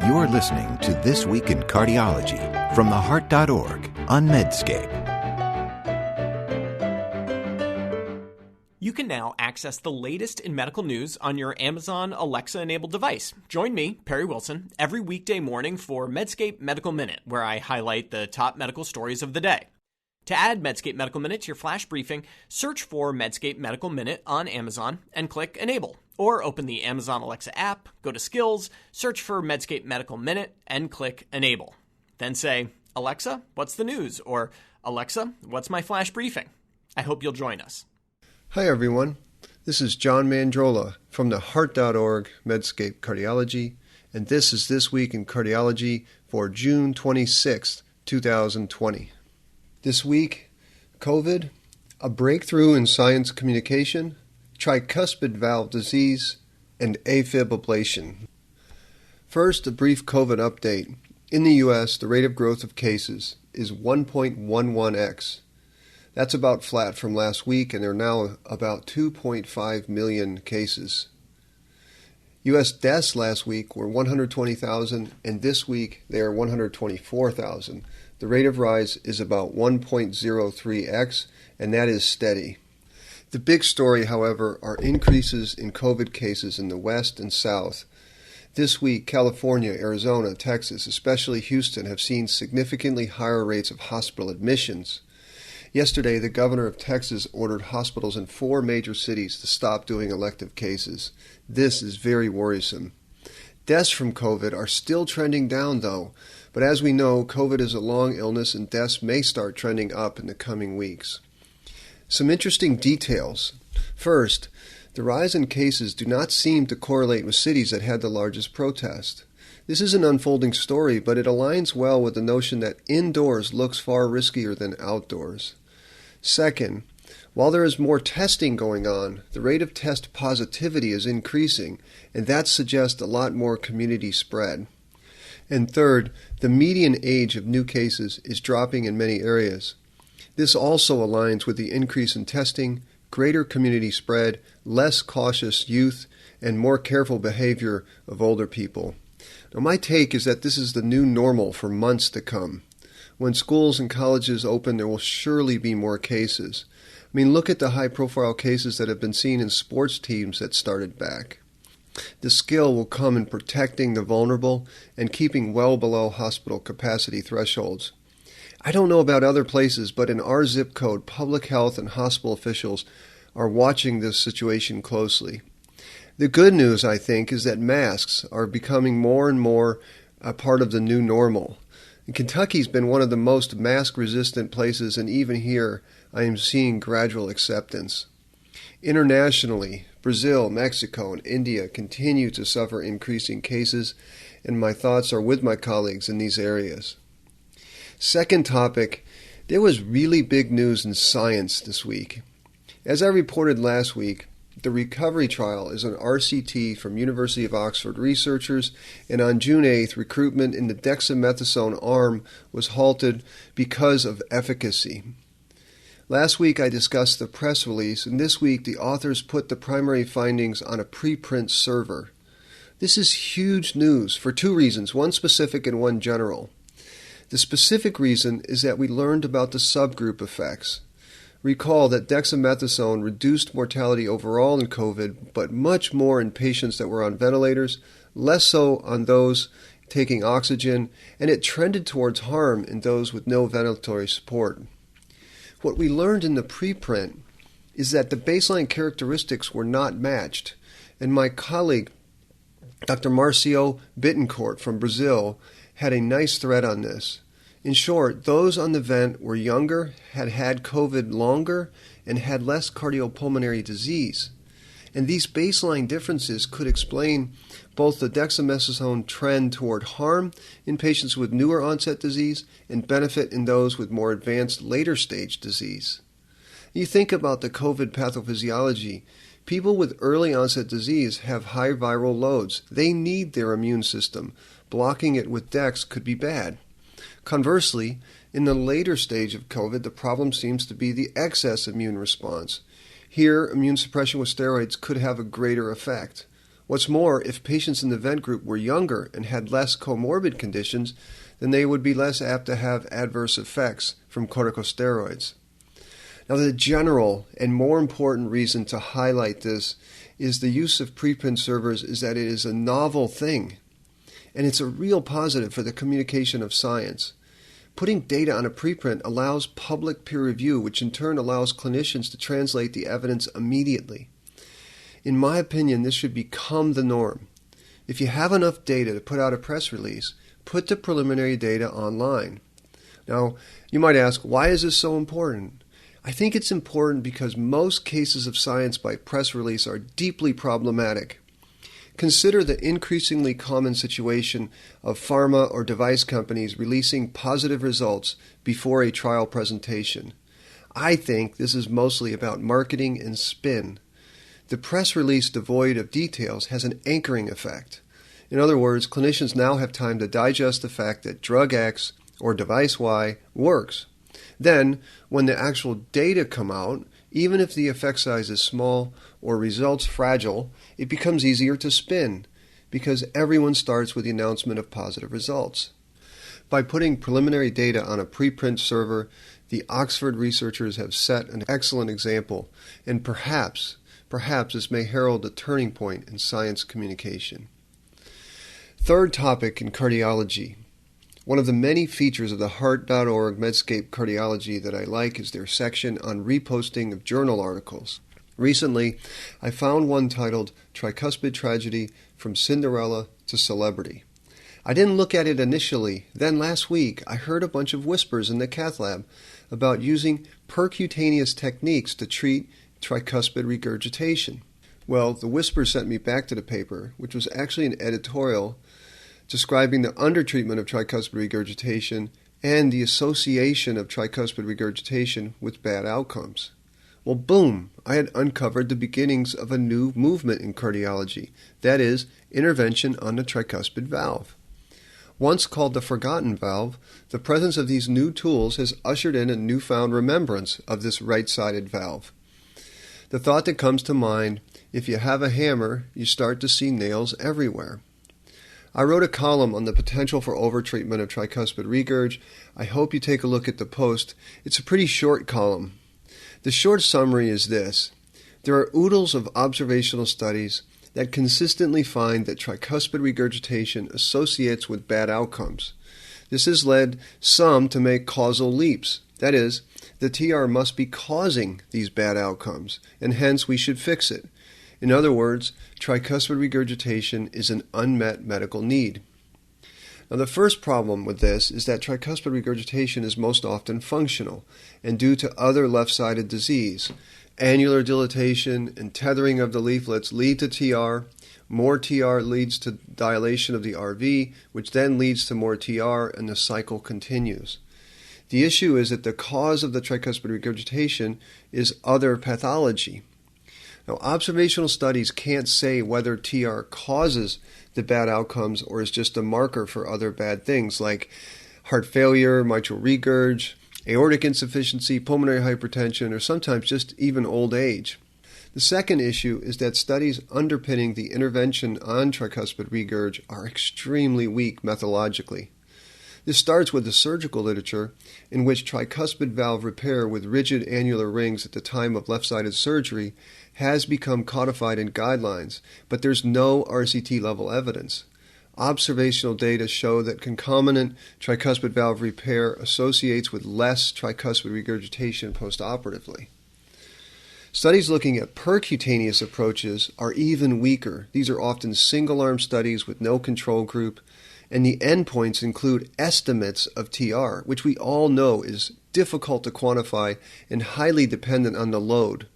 You're listening to This Week in Cardiology from theheart.org on Medscape. You can now access the latest in medical news on your Amazon Alexa-enabled device. Join me, Perry Wilson, every weekday morning for Medscape Medical Minute, where I highlight the top medical stories of the day. To add Medscape Medical Minute to your flash briefing, search for Medscape Medical Minute on Amazon and click Enable. Or open the Amazon Alexa app, go to Skills, search for Medscape Medical Minute, and click Enable. Then say, Alexa, what's the news? Or, Alexa, what's my flash briefing? I hope you'll join us. Hi everyone, this is John Mandrola from theheart.org Medscape Cardiology, and this is This Week in Cardiology for June 26, 2020. This week, COVID, a breakthrough in science communication, tricuspid valve disease, and AFib ablation. First, a brief COVID update. In the U.S., the rate of growth of cases is 1.11x. That's about flat from last week, and there are now about 2.5 million cases. U.S. deaths last week were 120,000, and this week they are 124,000. The rate of rise is about 1.03x, and that is steady. The big story, however, are increases in COVID cases in the West and South. This week, California, Arizona, Texas, especially Houston, have seen significantly higher rates of hospital admissions. Yesterday, the governor of Texas ordered hospitals in 4 major cities to stop doing elective cases. This is very worrisome. Deaths from COVID are still trending down, though, but as we know, COVID is a long illness and deaths may start trending up in the coming weeks. Some interesting details. First, the rise in cases do not seem to correlate with cities that had the largest protest. This is an unfolding story, but it aligns well with the notion that indoors looks far riskier than outdoors. Second, while there is more testing going on, the rate of test positivity is increasing, and that suggests a lot more community spread. And third, the median age of new cases is dropping in many areas. This also aligns with the increase in testing, greater community spread, less cautious youth, and more careful behavior of older people. Now, my take is that this is the new normal for months to come. When schools and colleges open, there will surely be more cases. I mean, look at the high-profile cases that have been seen in sports teams that started back. The skill will come in protecting the vulnerable and keeping well below hospital capacity thresholds. I don't know about other places, but in our zip code, public health and hospital officials are watching this situation closely. The good news, I think, is that masks are becoming more and more a part of the new normal. And Kentucky's been one of the most mask-resistant places, and even here I am seeing gradual acceptance. Internationally, Brazil, Mexico, and India continue to suffer increasing cases, and my thoughts are with my colleagues in these areas. Second topic, there was really big news in science this week. As I reported last week, the recovery trial is an RCT from University of Oxford researchers, and on June 8th, recruitment in the dexamethasone arm was halted because of efficacy. Last week I discussed the press release, and this week the authors put the primary findings on a preprint server. This is huge news for 2 reasons, one specific and one general. The specific reason is that we learned about the subgroup effects. Recall that dexamethasone reduced mortality overall in COVID, but much more in patients that were on ventilators, less so on those taking oxygen, and it trended towards harm in those with no ventilatory support. What we learned in the preprint is that the baseline characteristics were not matched, and my colleague, Dr. Marcio Bittencourt from Brazil, had a nice thread on this. In short, those on the vent were younger, had had COVID longer, and had less cardiopulmonary disease. And these baseline differences could explain both the dexamethasone trend toward harm in patients with newer onset disease and benefit in those with more advanced later stage disease. You think about the COVID pathophysiology. People with early onset disease have high viral loads. They need their immune system. Blocking it with dex could be bad. Conversely, in the later stage of COVID, the problem seems to be the excess immune response. Here, immune suppression with steroids could have a greater effect. What's more, if patients in the vent group were younger and had less comorbid conditions, then they would be less apt to have adverse effects from corticosteroids. Now, the general and more important reason to highlight this is the use of preprint servers is that it is a novel thing, and it's a real positive for the communication of science. Putting data on a preprint allows public peer review, which in turn allows clinicians to translate the evidence immediately. In my opinion, this should become the norm. If you have enough data to put out a press release, put the preliminary data online. Now, you might ask, why is this so important? I think it's important because most cases of science by press release are deeply problematic. Consider the increasingly common situation of pharma or device companies releasing positive results before a trial presentation. I think this is mostly about marketing and spin. The press release devoid of details has an anchoring effect. In other words, clinicians now have time to digest the fact that drug X or device Y works. Then, when the actual data come out, even if the effect size is small or results fragile, it becomes easier to spin because everyone starts with the announcement of positive results. By putting preliminary data on a preprint server, the Oxford researchers have set an excellent example, and perhaps this may herald a turning point in science communication. Third topic in cardiology. One of the many features of the Heart.org Medscape Cardiology that I like is their section on reposting of journal articles. Recently, I found one titled Tricuspid Tragedy from Cinderella to Celebrity. I didn't look at it initially. Then last week, I heard a bunch of whispers in the cath lab about using percutaneous techniques to treat tricuspid regurgitation. Well, the whispers sent me back to the paper, which was actually an editorial describing the undertreatment of tricuspid regurgitation and the association of tricuspid regurgitation with bad outcomes. Well, boom, I had uncovered the beginnings of a new movement in cardiology, that is, intervention on the tricuspid valve. Once called the forgotten valve, the presence of these new tools has ushered in a newfound remembrance of this right-sided valve. The thought that comes to mind, if you have a hammer, you start to see nails everywhere. I wrote a column on the potential for overtreatment of tricuspid regurg. I hope you take a look at the post. It's a pretty short column. The short summary is this. There are oodles of observational studies that consistently find that tricuspid regurgitation associates with bad outcomes. This has led some to make causal leaps. That is, the TR must be causing these bad outcomes, and hence we should fix it. In other words, tricuspid regurgitation is an unmet medical need. Now, the first problem with this is that tricuspid regurgitation is most often functional and due to other left-sided disease. Annular dilatation and tethering of the leaflets lead to TR. More TR leads to dilation of the RV, which then leads to more TR, and the cycle continues. The issue is that the cause of the tricuspid regurgitation is other pathology. Now, observational studies can't say whether TR causes the bad outcomes or is just a marker for other bad things like heart failure, mitral regurg, aortic insufficiency, pulmonary hypertension, or sometimes just even old age. The second issue is that studies underpinning the intervention on tricuspid regurg are extremely weak methodologically. This starts with the surgical literature, in which tricuspid valve repair with rigid annular rings at the time of left-sided surgery has become codified in guidelines, but there's no RCT-level evidence. Observational data show that concomitant tricuspid valve repair associates with less tricuspid regurgitation postoperatively. Studies looking at percutaneous approaches are even weaker. These are often single-arm studies with no control group, and the endpoints include estimates of TR, which we all know is difficult to quantify and highly dependent on the load.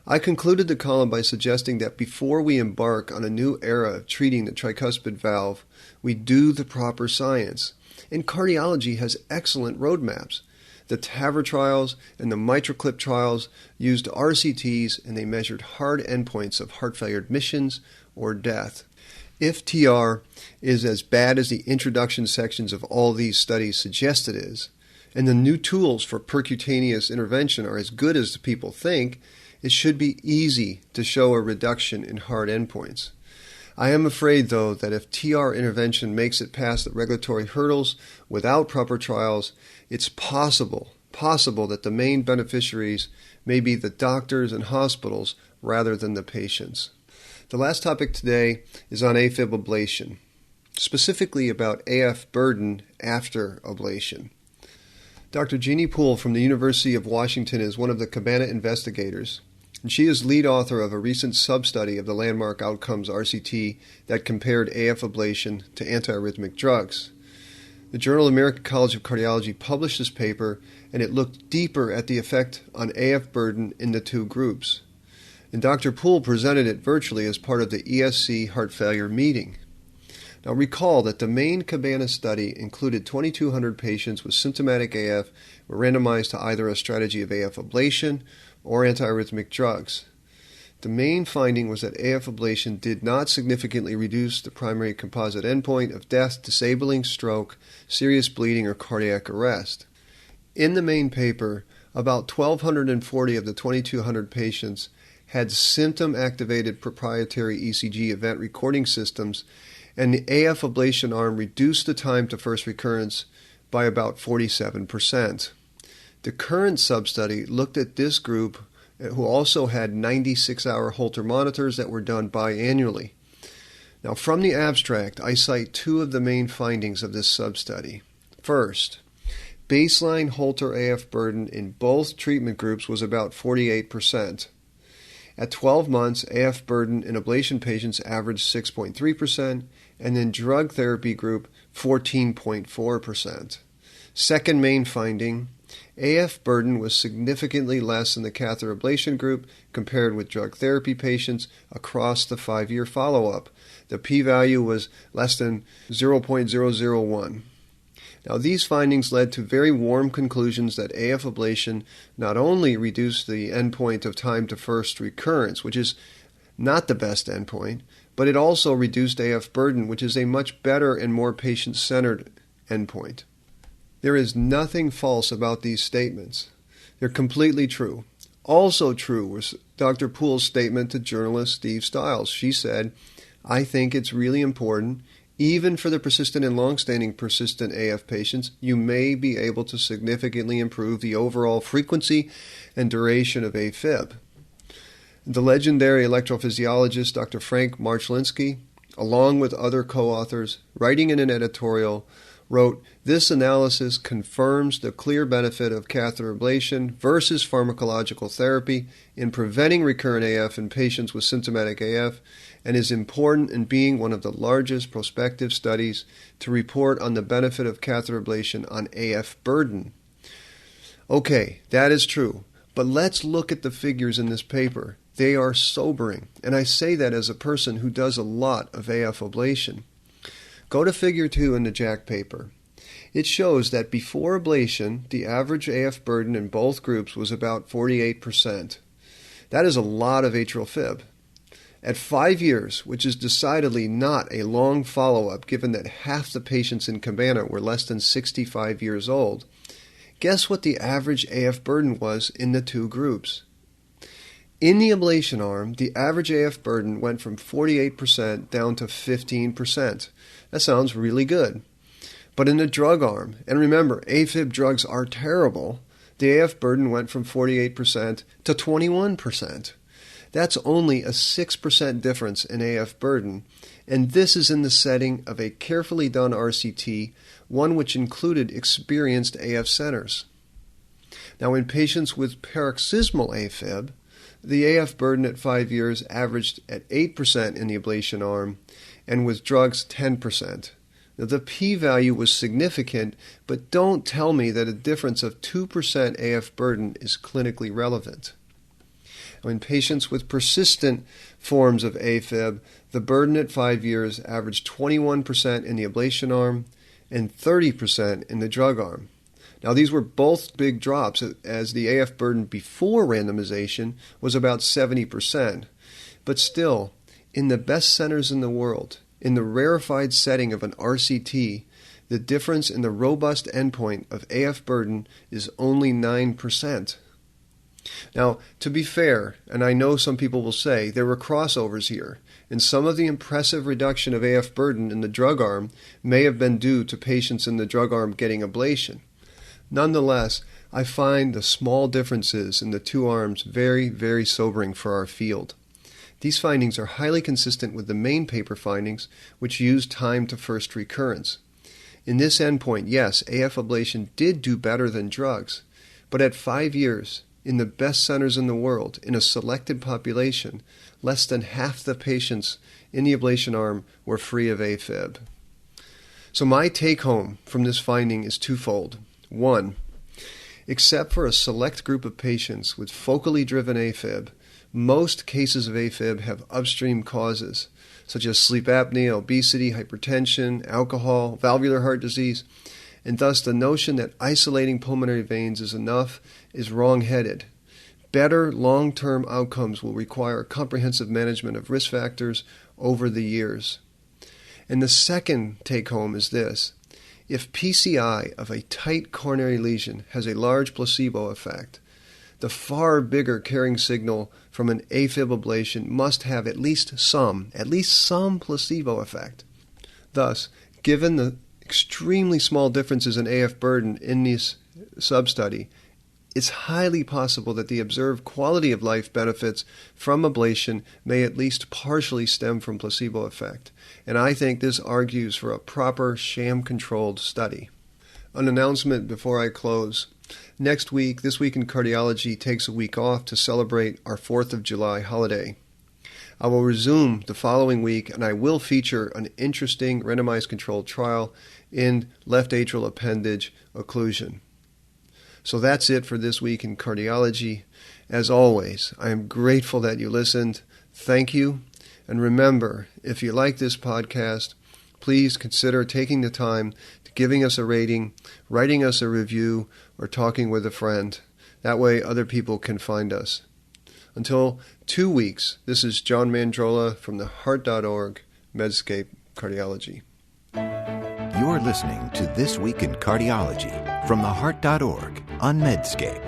I concluded the column by suggesting that before we embark on a new era of treating the tricuspid valve, we do the proper science. And cardiology has excellent roadmaps. The TAVR trials and the MitraClip trials used RCTs, and they measured hard endpoints of heart failure admissions or death. If TR is as bad as the introduction sections of all these studies suggest it is, and the new tools for percutaneous intervention are as good as the people think, it should be easy to show a reduction in hard endpoints. I am afraid, though, that if TR intervention makes it past the regulatory hurdles without proper trials, it's possible that the main beneficiaries may be the doctors and hospitals rather than the patients. The last topic today is on AFib ablation, specifically about AF burden after ablation. Dr. Jeannie Poole from the University of Washington is one of the Cabana investigators, and she is lead author of a recent sub-study of the landmark outcomes RCT that compared AF ablation to antiarrhythmic drugs. The Journal American College of Cardiology published this paper, and it looked deeper at the effect on AF burden in the two groups. And Dr. Poole presented it virtually as part of the ESC heart failure meeting. Now recall that the main Cabana study included 2,200 patients with symptomatic AF were randomized to either a strategy of AF ablation or antiarrhythmic drugs. The main finding was that AF ablation did not significantly reduce the primary composite endpoint of death, disabling stroke, serious bleeding, or cardiac arrest. In the main paper, about 1,240 of the 2,200 patients had symptom-activated proprietary ECG event recording systems, and the AF ablation arm reduced the time to first recurrence by about 47%. The current sub-study looked at this group who also had 96-hour Holter monitors that were done biannually. Now, from the abstract, I cite two of the main findings of this sub-study. First, baseline Holter AF burden in both treatment groups was about 48%. At 12 months, AF burden in ablation patients averaged 6.3%, and in drug therapy group, 14.4%. Second main finding, AF burden was significantly less in the catheter ablation group compared with drug therapy patients across the 5-year follow-up. The p-value was less than 0.001. Now, these findings led to very warm conclusions that AF ablation not only reduced the endpoint of time to first recurrence, which is not the best endpoint, but it also reduced AF burden, which is a much better and more patient-centered endpoint. There is nothing false about these statements. They're completely true. Also true was Dr. Poole's statement to journalist Steve Stiles. She said, "I think it's really important, even for the persistent and long-standing persistent AF patients, you may be able to significantly improve the overall frequency and duration of AFib." The legendary electrophysiologist Dr. Frank Marchlinsky, along with other co-authors, writing in an editorial, wrote, "This analysis confirms the clear benefit of catheter ablation versus pharmacological therapy in preventing recurrent AF in patients with symptomatic AF and is important in being one of the largest prospective studies to report on the benefit of catheter ablation on AF burden." Okay, that is true, but let's look at the figures in this paper. They are sobering, and I say that as a person who does a lot of AF ablation. Go to Figure 2 in the JACC paper. It shows that before ablation, the average AF burden in both groups was about 48%. That is a lot of atrial fib. At 5 years, which is decidedly not a long follow-up given that half the patients in Cabana were less than 65 years old, guess what the average AF burden was in the two groups? In the ablation arm, the average AF burden went from 48% down to 15%. That sounds really good. But in the drug arm, and remember, AFib drugs are terrible, the AF burden went from 48% to 21%. That's only a 6% difference in AF burden, and this is in the setting of a carefully done RCT, one which included experienced AF centers. Now, in patients with paroxysmal AFib, the AF burden at 5 years averaged at 8% in the ablation arm, and with drugs 10%. Now, the p-value was significant, but don't tell me that a difference of 2% AF burden is clinically relevant. Now, in patients with persistent forms of AFib, the burden at 5 years averaged 21% in the ablation arm and 30% in the drug arm. Now, these were both big drops, as the AF burden before randomization was about 70%. But still, in the best centers in the world, in the rarefied setting of an RCT, the difference in the robust endpoint of AF burden is only 9%. Now, to be fair, and I know some people will say there were crossovers here, and some of the impressive reduction of AF burden in the drug arm may have been due to patients in the drug arm getting ablation. Nonetheless, I find the small differences in the two arms very, very sobering for our field. These findings are highly consistent with the main paper findings, which use time to first recurrence. In this endpoint, yes, AF ablation did do better than drugs, but at 5 years, in the best centers in the world, in a selected population, less than half the patients in the ablation arm were free of AFib. So my take-home from this finding is twofold. One, except for a select group of patients with focally driven AFib, most cases of AFib have upstream causes, such as sleep apnea, obesity, hypertension, alcohol, valvular heart disease, and thus the notion that isolating pulmonary veins is enough is wrong-headed. Better long-term outcomes will require comprehensive management of risk factors over the years. And the second take-home is this. If PCI of a tight coronary lesion has a large placebo effect, the far bigger carrying signal from an AFib ablation must have at least some placebo effect. Thus, given the extremely small differences in AF burden in this sub-study, it's highly possible that the observed quality of life benefits from ablation may at least partially stem from placebo effect. And I think this argues for a proper sham-controlled study. An announcement before I close. Next week, This Week in Cardiology takes a week off to celebrate our 4th of July holiday. I will resume the following week, and I will feature an interesting randomized controlled trial in left atrial appendage occlusion. So that's it for This Week in Cardiology. As always, I am grateful that you listened. Thank you. And remember, if you like this podcast, please consider taking the time to giving us a rating, writing us a review, or talking with a friend. That way other people can find us. Until 2 weeks, this is John Mandrola from the Heart.org Medscape Cardiology. You're listening to This Week in Cardiology from the Heart.org on Medscape.